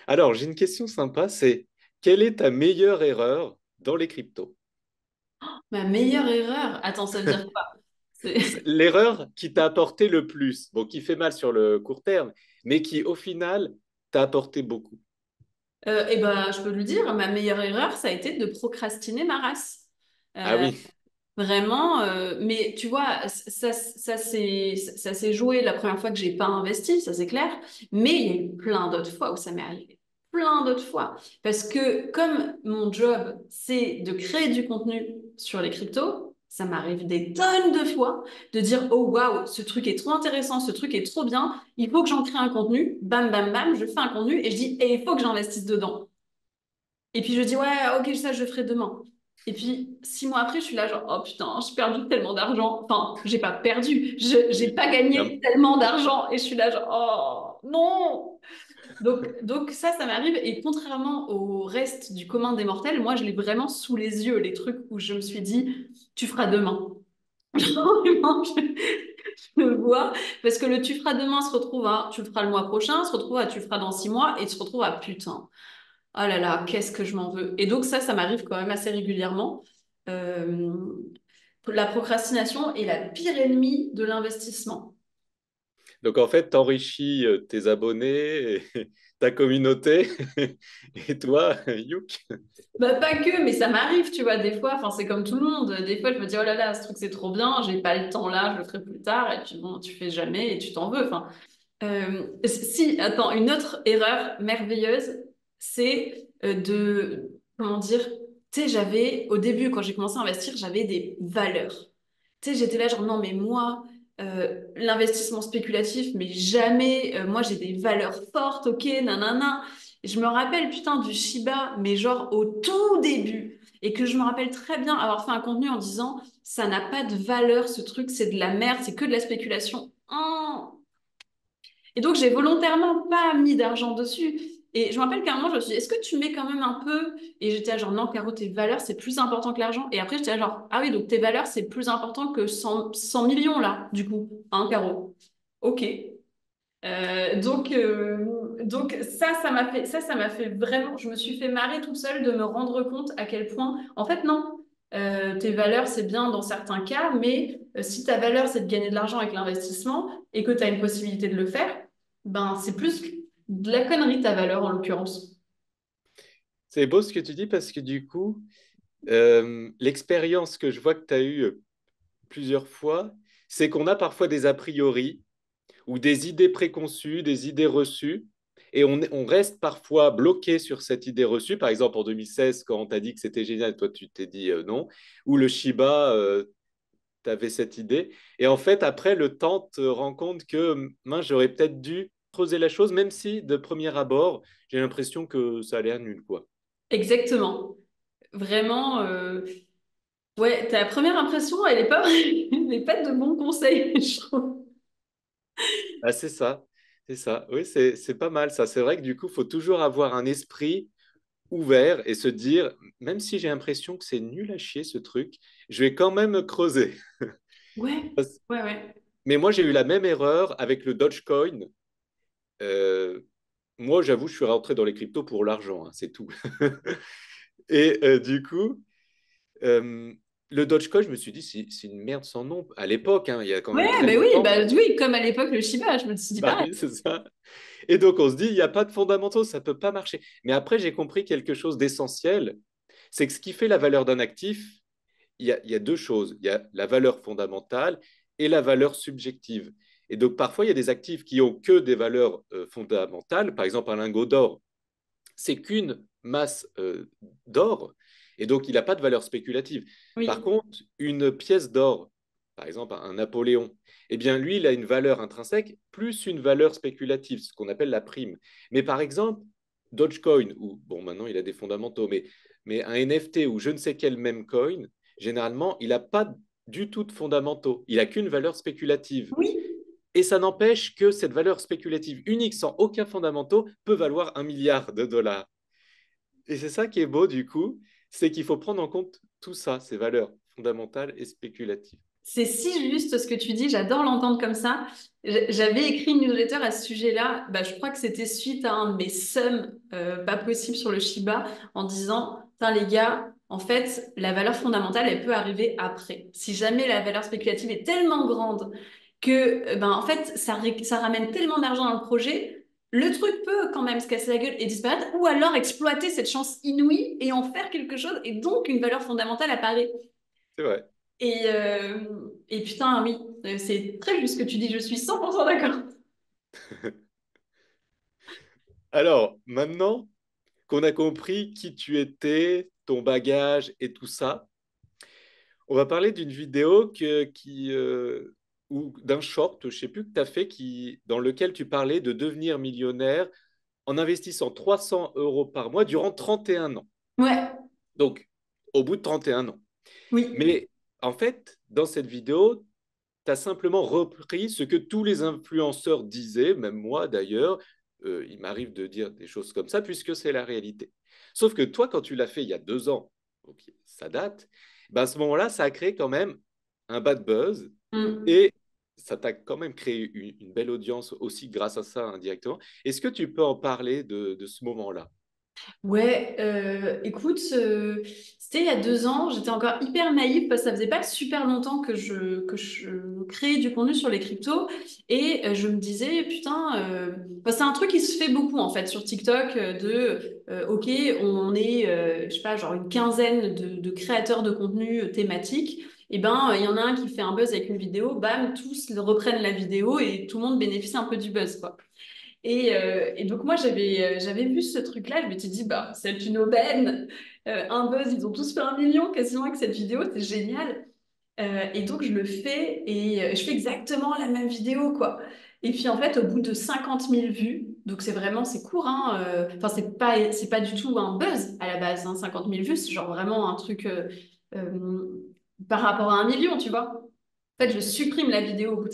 Alors, j'ai une question sympa, c'est quelle est ta meilleure erreur dans les cryptos? ma meilleure erreur. Attends, ça veut dire quoi? C'est l'erreur qui t'a apporté le plus, bon, qui fait mal sur le court terme, mais qui au final t'a apporté beaucoup. Eh ben, je peux le dire, ma meilleure erreur, ça a été de procrastiner ma race. Ah Euh, oui, Vraiment, mais tu vois, ça s'est joué la première fois que j'ai pas investi, ça c'est clair, mais il y a eu plein d'autres fois où ça m'est arrivé. Plein d'autres fois. Parce que comme mon job, c'est de créer du contenu sur les cryptos, ça m'arrive des tonnes de fois de dire, oh waouh, ce truc est trop intéressant, ce truc est trop bien, il faut que j'en crée un contenu, bam, bam, bam, je fais un contenu et je dis, et il faut que j'investisse dedans. Et puis je dis, ouais, ok, ça, je le ferai demain. Et puis 6 mois après, je suis là, genre, oh putain, j'ai perdu tellement d'argent. Enfin, j'ai pas perdu, j'ai oui. pas gagné tellement d'argent. Et je suis là, genre, oh non! Donc ça m'arrive. Et contrairement au reste du commun des mortels, moi, je l'ai vraiment sous les yeux, les trucs où je me suis dit, tu feras demain. Genre, vraiment, je le vois. Parce que le tu feras demain se retrouve à tu le feras le mois prochain, se retrouve à tu le feras dans 6 mois et se retrouve à putain. Oh là là, qu'est-ce que je m'en veux. Et donc ça m'arrive quand même assez régulièrement. Euh, la procrastination est la pire ennemie de l'investissement. Donc en fait, t'enrichis tes abonnés, et ta communauté, et toi, Youk. Bah, pas que, mais ça m'arrive, tu vois, des fois, enfin, c'est comme tout le monde. Des fois, je me dis, oh là là, ce truc, c'est trop bien, j'ai pas le temps là, je le ferai plus tard. Et puis bon, tu fais jamais et tu t'en veux. Enfin, si, attends, une autre erreur merveilleuse, c'est comment dire, tu sais, au début, quand j'ai commencé à investir, j'avais des valeurs. Tu sais, j'étais là, genre, non, mais moi, l'investissement spéculatif, mais jamais, moi, j'ai des valeurs fortes, ok, nanana. Et je me rappelle, putain, du Shiba, mais genre au tout début. Et que je me rappelle très bien avoir fait un contenu en disant, ça n'a pas de valeur, ce truc, c'est de la merde, c'est que de la spéculation. Oh, et donc, j'ai volontairement pas mis d'argent dessus. Et je me rappelle qu'à un moment, je me suis dit, est-ce que tu mets quand même un peu? Et j'étais là, genre, non, Caro, tes valeurs, c'est plus important que l'argent. Et après, j'étais là, genre, ah oui, donc tes valeurs, c'est plus important que 100 millions, là, du coup. Hein, Caro? Ok. Donc ça m'a fait vraiment, je me suis fait marrer toute seule de me rendre compte à quel point, en fait, non. Tes valeurs, c'est bien dans certains cas, mais si ta valeur, c'est de gagner de l'argent avec l'investissement et que tu as une possibilité de le faire, ben, c'est plus de la connerie, ta valeur, en l'occurrence. C'est beau ce que tu dis parce que du coup, l'expérience que je vois que tu as eue plusieurs fois, c'est qu'on a parfois des a priori ou des idées préconçues, des idées reçues, et on reste parfois bloqué sur cette idée reçue. Par exemple, en 2016, quand on t'a dit que c'était génial, toi, tu t'es dit non. Ou le Shiba, tu avais cette idée. Et en fait, après, le temps te rend compte que mince, j'aurais peut-être dû creuser la chose, même si de premier abord, j'ai l'impression que ça a l'air nul, quoi. Exactement. Vraiment, ouais, ta première impression, elle est pas, elle est pas de bons conseils, je trouve. Ah, c'est ça, c'est ça. Oui, c'est pas mal ça. C'est vrai que du coup, il faut toujours avoir un esprit ouvert et se dire, même si j'ai l'impression que c'est nul à chier ce truc, je vais quand même creuser. Ouais, ouais, ouais. Mais moi, j'ai eu la même erreur avec le Dogecoin. Euh, Moi, j'avoue, je suis rentré dans les cryptos pour l'argent, hein, c'est tout. Et du coup, le Dogecoin, je me suis dit, c'est une merde sans nom. À l'époque, hein, il y a quand Ouais, même très bah oui, longtemps. bah oui, comme à l'époque le Shiba, je me suis dit Bah pareil. oui, c'est ça. Et donc, on se dit, il n'y a pas de fondamentaux, ça ne peut pas marcher. Mais après, j'ai compris quelque chose d'essentiel. C'est que ce qui fait la valeur d'un actif, il y a deux choses. Il y a la valeur fondamentale et la valeur subjective. Et donc, parfois, il y a des actifs qui ont que des valeurs fondamentales. Par exemple, un lingot d'or, c'est qu'une masse d'or, et donc il n'a pas de valeur spéculative. Par Oui, contre, une pièce d'or, par exemple un Napoléon, eh bien lui, il a une valeur intrinsèque plus une valeur spéculative, ce qu'on appelle la prime. Mais par exemple, Dogecoin, ou bon, maintenant il a des fondamentaux, mais un NFT ou je ne sais quel même coin, généralement, il n'a pas du tout de fondamentaux. Il n'a qu'une valeur spéculative. oui. Et ça n'empêche que cette valeur spéculative unique, sans aucun fondamentaux, peut valoir 1 milliard de dollars. Et c'est ça qui est beau, du coup, c'est qu'il faut prendre en compte tout ça, ces valeurs fondamentales et spéculatives. C'est si juste ce que tu dis, j'adore l'entendre comme ça. J'avais écrit une newsletter à ce sujet-là, bah, je crois que c'était suite à un de mes sums pas possible sur le Shiba, en disant, putain les gars, en fait, la valeur fondamentale, elle peut arriver après. Si jamais la valeur spéculative est tellement grande que, ben, en fait, ça ramène tellement d'argent dans le projet, le truc peut quand même se casser la gueule et disparaître, ou alors exploiter cette chance inouïe et en faire quelque chose, et donc une valeur fondamentale apparaît. C'est vrai. Et putain, oui, c'est très juste ce que tu dis, je suis 100% d'accord. Alors, maintenant qu'on a compris qui tu étais, ton bagage et tout ça, on va parler d'une vidéo ou d'un short, je ne sais plus, que tu as fait, dans lequel tu parlais de devenir millionnaire en investissant 300 euros par mois durant 31 ans. Ouais, Donc, au bout de 31 ans. oui. Mais en fait, dans cette vidéo, tu as simplement repris ce que tous les influenceurs disaient, même moi d'ailleurs. Il m'arrive de dire des choses comme ça, puisque c'est la réalité. Sauf que toi, quand tu l'as fait il y a 2 ans, donc ça date, ben à ce moment-là, ça a créé quand même un bad buzz Mm. et ça t'a quand même créé une belle audience aussi grâce à ça indirectement. Est-ce que tu peux en parler de ce moment-là? Ouais, écoute, c'était il y a 2 ans, j'étais encore hyper naïve parce que ça faisait pas super longtemps que je créais du contenu sur les cryptos et je me disais, putain, bah, c'est un truc qui se fait beaucoup en fait sur TikTok ok, on est, je sais pas, genre une quinzaine de créateurs de contenu thématiques. Et ben, il y en a un qui fait un buzz avec une vidéo, bam, tous reprennent la vidéo et tout le monde bénéficie un peu du buzz, quoi. Et donc moi j'avais vu ce truc-là, je m'étais dit bah c'est une aubaine, un buzz, ils ont tous fait 1 million quasiment avec cette vidéo, c'est génial. Et donc je le fais et je fais exactement la même vidéo quoi. Et puis en fait au bout de 50 000 vues, donc c'est court hein, enfin c'est pas du tout un buzz à la base, hein, 50 000 vues c'est genre vraiment un truc par rapport à 1 million tu vois. En fait, je supprime la vidéo au bout de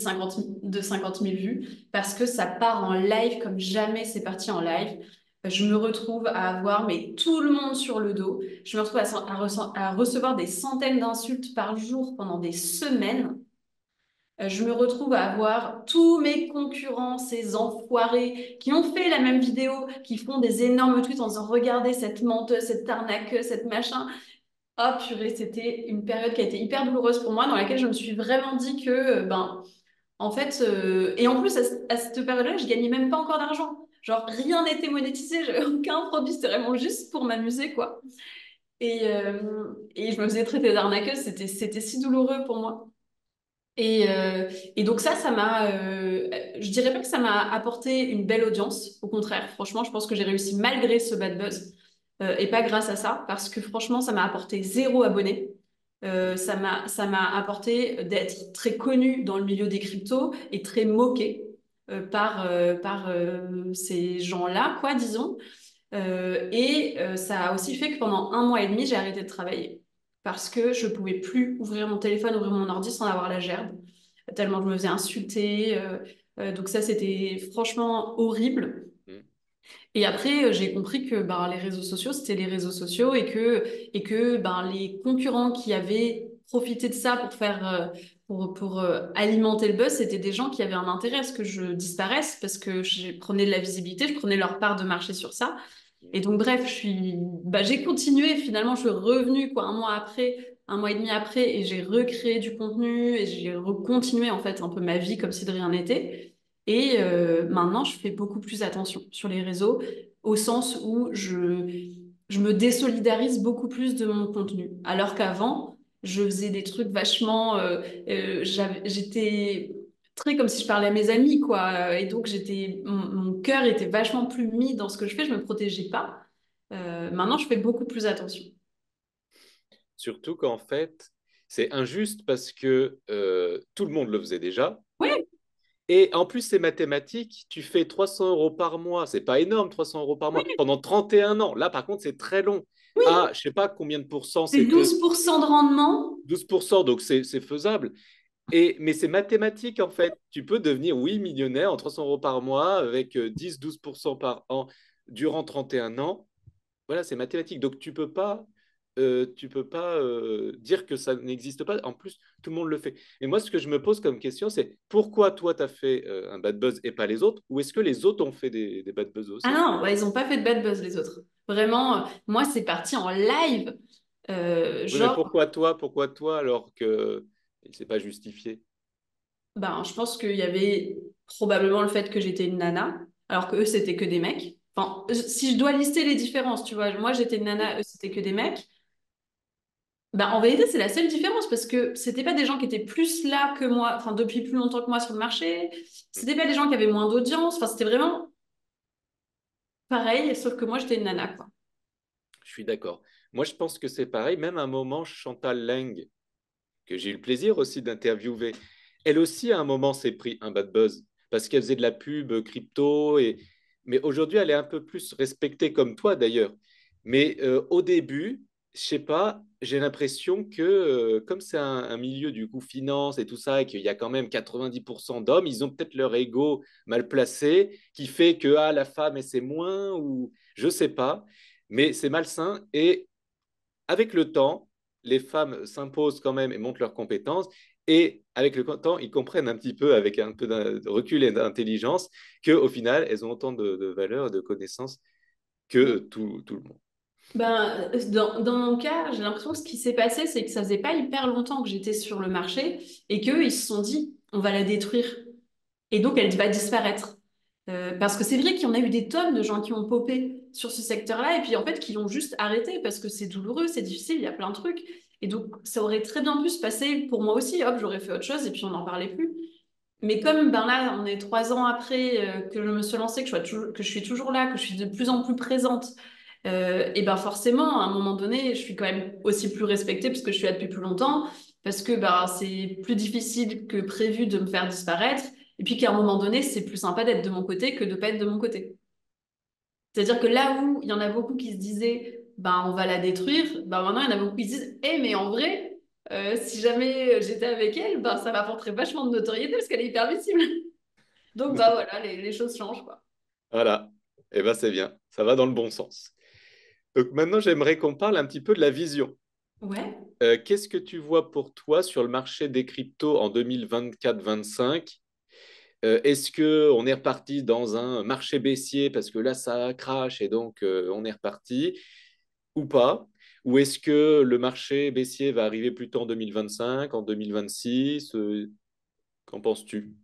50 000 vues parce que ça part en live comme jamais c'est parti en live. Je me retrouve à avoir mais, tout le monde sur le dos. Je me retrouve à recevoir des centaines d'insultes par jour pendant des semaines. Je me retrouve à avoir tous mes concurrents, ces enfoirés, qui ont fait la même vidéo, qui font des énormes tweets en disant regardez cette menteuse, cette arnaqueuse, cette machin. Oh purée, c'était une période qui a été hyper douloureuse pour moi, dans laquelle je me suis vraiment dit que, ben, en fait, et en plus, à cette période-là, je gagnais même pas encore d'argent. Genre, rien n'était monétisé, j'avais aucun produit, c'était vraiment juste pour m'amuser, quoi. Et je me faisais traiter d'arnaqueuse, c'était si douloureux pour moi. Et donc je dirais pas que ça m'a apporté une belle audience. Au contraire, franchement, je pense que j'ai réussi malgré ce bad buzz et pas grâce à ça, parce que franchement, ça m'a apporté 0 abonné. Ça m'a apporté d'être très connu dans le milieu des cryptos et très moqué par ces gens-là, quoi, disons. Ça a aussi fait que pendant 1 mois et demi, j'ai arrêté de travailler parce que je pouvais plus ouvrir mon téléphone, ouvrir mon ordi sans avoir la gerbe, tellement je me faisais insulter. Donc ça, c'était franchement horrible. Mm. Et après, j'ai compris que ben, les réseaux sociaux, c'était les réseaux sociaux et que ben, les concurrents qui avaient profité de ça pour pour alimenter le buzz, c'était des gens qui avaient un intérêt à ce que je disparaisse parce que je prenais de la visibilité, je prenais leur part de marché sur ça. Et donc, bref, j'ai continué. Finalement, je suis revenue, quoi, 1 mois après, un mois et demi après et j'ai recréé du contenu et j'ai recontinué en fait un peu ma vie comme si de rien n'était. Et maintenant, je fais beaucoup plus attention sur les réseaux, au sens où je me désolidarise beaucoup plus de mon contenu. Alors qu'avant, je faisais des trucs vachement... j'étais très comme si je parlais à mes amis, quoi. Et donc, mon cœur était vachement plus mis dans ce que je fais, je me protégeais pas. Maintenant, je fais beaucoup plus attention. Surtout qu'en fait, c'est injuste parce que tout le monde le faisait déjà. Oui, Et en plus, c'est mathématique. Tu fais 300 € par mois. C'est pas énorme, 300 € par mois. oui, Pendant 31 ans. Là, par contre, c'est très long. oui. Ah, je sais pas combien de pourcents C'est c'était. 12% de rendement. 12%, donc c'est faisable. Mais c'est mathématique, en fait. Tu peux devenir, oui, millionnaire en 300 € par mois avec 10-12% par an durant 31 ans. Voilà, c'est mathématique. Donc tu peux pas dire que ça n'existe pas. En plus, tout le monde le fait. Et moi, ce que je me pose comme question, c'est pourquoi toi, tu as fait un bad buzz et pas les autres? Ou est-ce que les autres ont fait des bad buzz Ah aussi? non, bah, ils n'ont pas fait de bad buzz, les autres. Vraiment, moi, c'est parti en live. Oui, mais Genre, pourquoi toi, alors que c'est pas justifié? ben, je pense qu'il y avait probablement le fait que j'étais une nana, alors que eux, c'était que des mecs. Enfin, si je dois lister les différences, tu vois, moi, j'étais une Oui. nana, eux, c'était que des mecs. Ben, en vérité, c'est la seule différence parce que c'était pas des gens qui étaient plus là que moi, enfin, depuis plus longtemps que moi sur le marché. C'était pas des gens qui avaient moins d'audience. Enfin, c'était vraiment pareil, sauf que moi, j'étais une nana, quoi. Je suis d'accord. Moi, je pense que c'est pareil. Même à un moment, Chantal Lang, que j'ai eu le plaisir aussi d'interviewer, elle aussi, à un moment, s'est pris un bad buzz parce qu'elle faisait de la pub crypto. Mais aujourd'hui, elle est un peu plus respectée comme toi, d'ailleurs. Mais au début, je sais pas, j'ai l'impression que comme c'est un milieu du coup finance et tout ça, et qu'il y a quand même 90% d'hommes, ils ont peut-être leur ego mal placé, qui fait que ah, la femme, et c'est moins, ou je sais pas. Mais c'est malsain. Et avec le temps, les femmes s'imposent quand même et montrent leurs compétences. Et avec le temps, ils comprennent un petit peu, avec un peu de recul et d'intelligence, qu'au final, elles ont autant de valeur et de connaissances que tout le monde. Ben, dans mon cas, j'ai l'impression que ce qui s'est passé, c'est que ça faisait pas hyper longtemps que j'étais sur le marché et qu'eux, ils se sont dit, on va la détruire. Et donc, elle va disparaître. Parce que c'est vrai qu'il y en a eu des tonnes de gens qui ont popé sur ce secteur-là et puis en fait, qui l'ont juste arrêté parce que c'est douloureux, c'est difficile, il y a plein de trucs. Et donc, ça aurait très bien pu se passer pour moi aussi. Hop, j'aurais fait autre chose et puis on n'en parlait plus. Mais comme ben là, on est 3 ans après que je me suis lancée, que je suis toujours là, que je suis de plus en plus présente, et ben forcément, à un moment donné, je suis quand même aussi plus respectée parce que je suis là depuis plus longtemps, parce que ben, c'est plus difficile que prévu de me faire disparaître, et puis qu'à un moment donné, c'est plus sympa d'être de mon côté que de pas être de mon côté. C'est-à-dire que là où il y en a beaucoup qui se disaient, ben on va la détruire, ben maintenant il y en a beaucoup qui se disent, eh mais en vrai, si jamais j'étais avec elle, ben ça m'apporterait vachement de notoriété parce qu'elle est hyper visible. Donc bah voilà, les choses changent quoi. Voilà. Et ben c'est bien. Ça va dans le bon sens. Donc maintenant, j'aimerais qu'on parle un petit peu de la vision. Ouais. Qu'est-ce que tu vois pour toi sur le marché des cryptos en 2024-25? Est-ce que on est reparti dans un marché baissier parce que là ça crache et donc on est reparti ou pas? Ou est-ce que le marché baissier va arriver plutôt en 2025, en 2026? Qu'en penses-tu?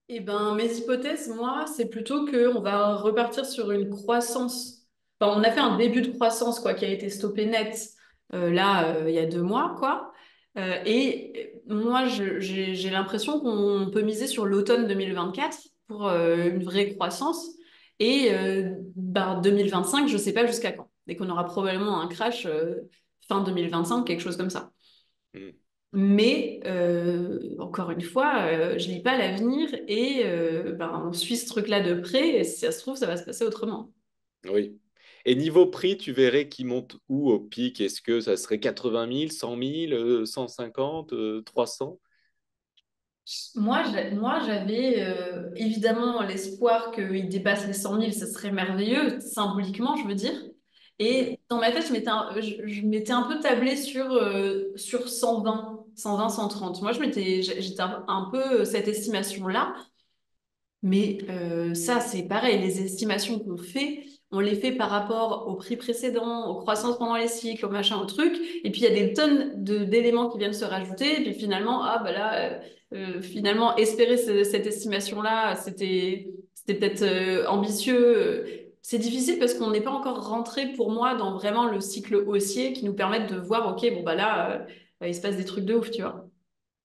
Eh ben, mes hypothèses, moi, c'est plutôt qu'on va repartir sur une croissance. Enfin, on a fait un début de croissance, quoi, qui a été stoppé net, là, il y a 2 mois, quoi. Et moi, j'ai l'impression qu'on peut miser sur l'automne 2024 pour une vraie croissance. Et ben, 2025, je sais pas jusqu'à quand. Et qu'on aura probablement un crash fin 2025, quelque chose comme ça. Hmm. Mais encore une fois, je lis pas l'avenir et ben, on suit ce truc-là de près et si ça se trouve, ça va se passer autrement. Oui. Et niveau prix, tu verrais qu'il monte où au pic? Est-ce que ça serait 80 000, 100 000, 150, 300? Moi, j'avais évidemment l'espoir qu'il dépasse les 100 000, ce serait merveilleux, symboliquement, je veux dire. Mhm. Et dans ma tête, je m'étais un peu tablée sur 120, 130. Moi, j'étais un peu cette estimation-là. Mais ça, c'est pareil, les estimations qu'on fait, on les fait par rapport au prix précédent, aux croissances pendant les cycles, au machin, au truc. Et puis il y a des tonnes d'éléments qui viennent se rajouter. Et puis finalement, ah bah là, finalement, espérer cette estimation-là, c'était peut-être ambitieux. C'est difficile parce qu'on n'est pas encore rentré pour moi dans vraiment le cycle haussier qui nous permette de voir, ok, bon bah là, il se passe des trucs de ouf, tu vois.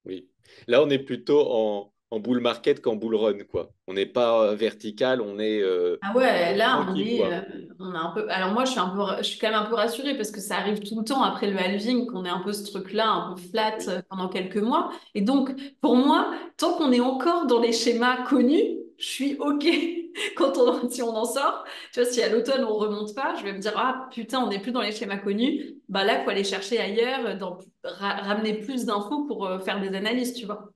Oui. Là, on est plutôt en bull market qu'en bull run, quoi. On n'est pas vertical, on est Ah ouais, là tranquille, quoi. on a un peu. Alors moi, je suis quand même un peu rassurée parce que ça arrive tout le temps après le halving qu'on ait un peu ce truc-là, un peu flat Oui, pendant quelques mois. Et donc, pour moi, tant qu'on est encore dans les schémas connus, je suis OK. Si on en sort, tu vois, si à l'automne on remonte pas, je vais me dire ah putain, on n'est plus dans les schémas connus. Bah là, il faut aller chercher ailleurs, ramener plus d'infos pour faire des analyses, tu vois.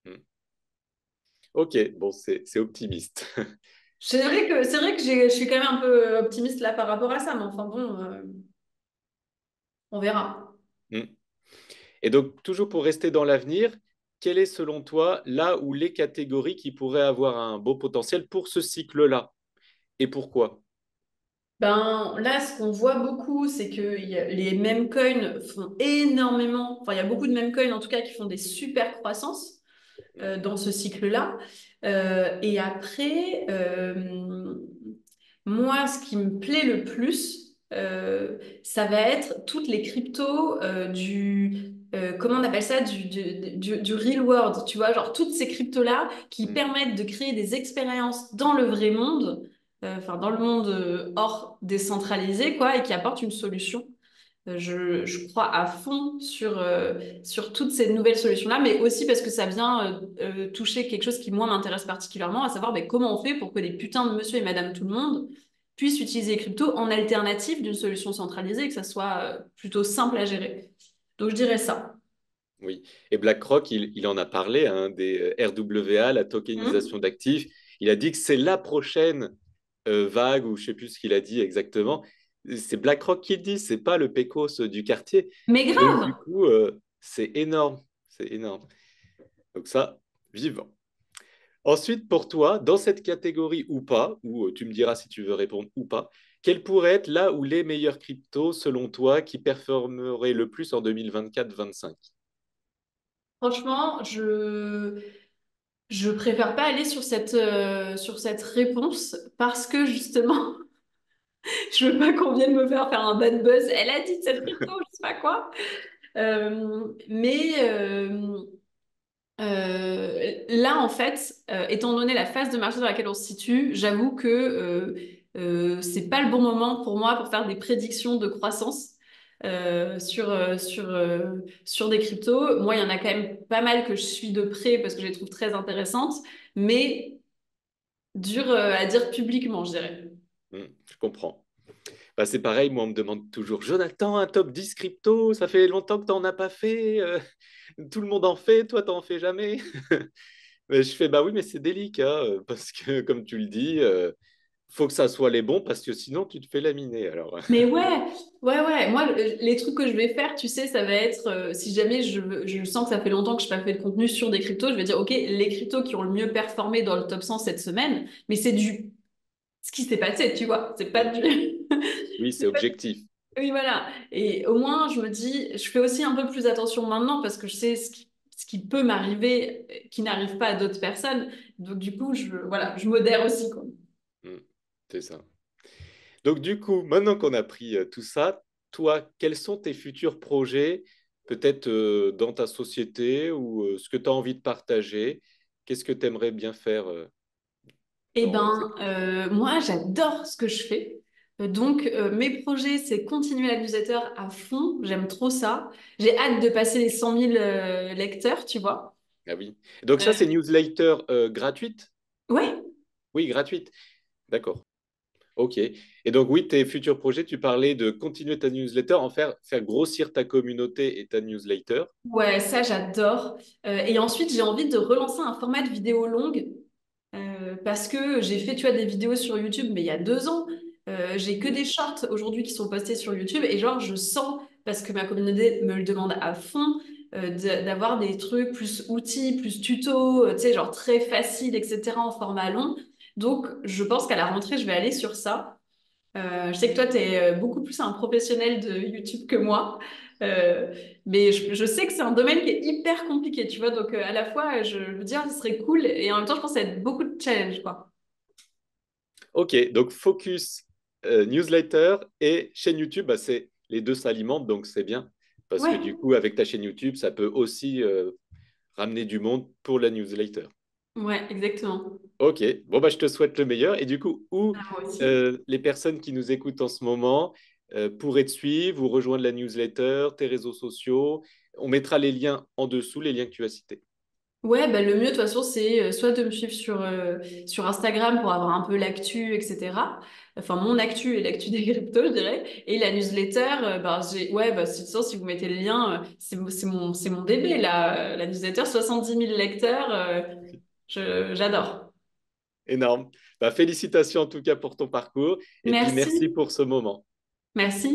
Hmm. Ok, bon, c'est optimiste. C'est vrai que je suis quand même un peu optimiste là par rapport à ça, mais enfin bon. On verra. Hmm. Et donc, toujours pour rester dans l'avenir, quelle est selon toi là où les catégories qui pourraient avoir un beau potentiel pour ce cycle-là? Et pourquoi? Ben, là, ce qu'on voit beaucoup, c'est que les meme coins font énormément, enfin, il y a beaucoup de meme coins en tout cas qui font des super croissances dans ce cycle-là. Et après, moi, ce qui me plaît le plus, ça va être toutes les cryptos comment on appelle ça, du real world, tu vois, genre toutes ces cryptos-là qui Hmm. permettent de créer des expériences dans le vrai monde, enfin dans le monde hors décentralisé, quoi, et qui apportent une solution. Je crois à fond sur toutes ces nouvelles solutions-là, mais aussi parce que ça vient toucher quelque chose qui, moi, m'intéresse particulièrement, à savoir ben, comment on fait pour que les putains de monsieur et madame tout le monde puissent utiliser les cryptos en alternative d'une solution centralisée et que ça soit plutôt simple à gérer. Donc, je dirais ça. Oui. Et BlackRock, il en a parlé, hein, des RWA, la Hmm. tokenisation d'actifs. Il a dit que c'est la prochaine vague, ou je ne sais plus ce qu'il a dit exactement. C'est BlackRock qui le dit, c'est pas le Pecos du quartier. Mais Donc, du grave! coup, c'est énorme. C'est énorme. Donc, ça, vivant. Ensuite, pour toi, dans cette catégorie ou pas, ou tu me diras si tu veux répondre ou pas, quels pourraient être là où les meilleurs cryptos, selon toi, qui performeraient le plus en 2024-25? Franchement, je préfère pas aller sur cette réponse parce que justement, je veux pas qu'on vienne me faire un bad buzz. Elle a dit cette crypto, je sais pas quoi. Mais là, en fait, étant donné la phase de marché dans laquelle on se situe, j'avoue que c'est pas le bon moment pour moi pour faire des prédictions de croissance sur des cryptos. Moi, il y en a quand même pas mal que je suis de près parce que je les trouve très intéressantes, mais dur à dire publiquement, je dirais. Je comprends. Bah, c'est pareil, moi, on me demande toujours, Jonathan, un top 10 crypto, ça fait longtemps que tu n'en as pas fait, tout le monde en fait, toi, tu n'en fais jamais. Mais je fais, bah oui, mais c'est délicat, parce que, comme tu le dis, faut que ça soit les bons, parce que sinon, tu te fais laminer. Alors, Mais ouais. Moi, les trucs que je vais faire, tu sais, ça va être, si jamais je sens que ça fait longtemps que je n'ai pas fait de contenu sur des cryptos, je vais dire, OK, les cryptos qui ont le mieux performé dans le top 100 cette semaine, mais c'est du ce qui s'est passé, tu vois. C'est pas mm, du. oui, c'est c'est pas- objectif. Oui, voilà. Et au moins, je me dis, je fais aussi un peu plus attention maintenant parce que je sais ce qui peut m'arriver, qui n'arrive pas à d'autres personnes. Donc, du coup, voilà, je modère aussi, quoi. Mm, c'est ça. Donc, du coup, maintenant qu'on a pris tout ça, toi, quels sont tes futurs projets, peut-être dans ta société ou ce que tu as envie de partager? Qu'est-ce que tu aimerais bien faire Eh dans ces ben, prochains temps? moi, j'adore ce que je fais. Donc, mes projets, c'est continuer la newsletter à fond. J'aime trop ça. J'ai hâte de passer les 100 000 lecteurs, tu vois. Ah oui. Donc ça, c'est Euh, newsletter gratuite? ouais, Oui, gratuite. D'accord. OK. Et donc, oui, tes futurs projets, tu parlais de continuer ta newsletter, faire grossir ta communauté et ta newsletter. ouais, ça, j'adore. Et ensuite, j'ai envie de relancer un format de vidéo longue parce que j'ai fait, tu vois, des vidéos sur YouTube, mais il y a 2 ans. J'ai que Mm. des shorts aujourd'hui qui sont postés sur YouTube et genre, je sens, parce que ma communauté me le demande à fond, d'avoir des trucs plus outils, plus tutos, tu sais, genre très facile, etc. en format long. Donc, je pense qu'à la rentrée, je vais aller sur ça. Je sais que toi, tu es beaucoup plus un professionnel de YouTube que moi. Euh, mais je sais que c'est un domaine qui est hyper compliqué, tu vois. Donc, à la fois, je veux dire, ce serait cool. Et en même temps, je pense que ça va être beaucoup de challenge, quoi. Ok, donc focus newsletter et chaîne YouTube, bah, c'est les deux s'alimentent, donc c'est bien. Parce que du Ouais, coup, avec ta chaîne YouTube, ça peut aussi ramener du monde pour la newsletter. ouais, exactement. Ok, bon, bah, je te souhaite le meilleur. Et du coup, où Ah, moi aussi. les personnes qui nous écoutent en ce moment pourraient te suivre ou rejoindre la newsletter, tes réseaux sociaux? On mettra les liens en dessous, les liens que tu as cités. Ouais, bah, le mieux, de toute façon, c'est soit de me suivre sur Instagram pour avoir un peu l'actu, etc. Enfin, mon actu et l'actu des cryptos, je dirais. Et la newsletter, bah, ouais, bah, de toute façon, si vous mettez le lien, c'est mon bébé, là. La newsletter, 70 000 lecteurs, j'adore. Énorme. Bah, félicitations en tout cas pour ton parcours et puis merci Merci. pour ce moment. Merci.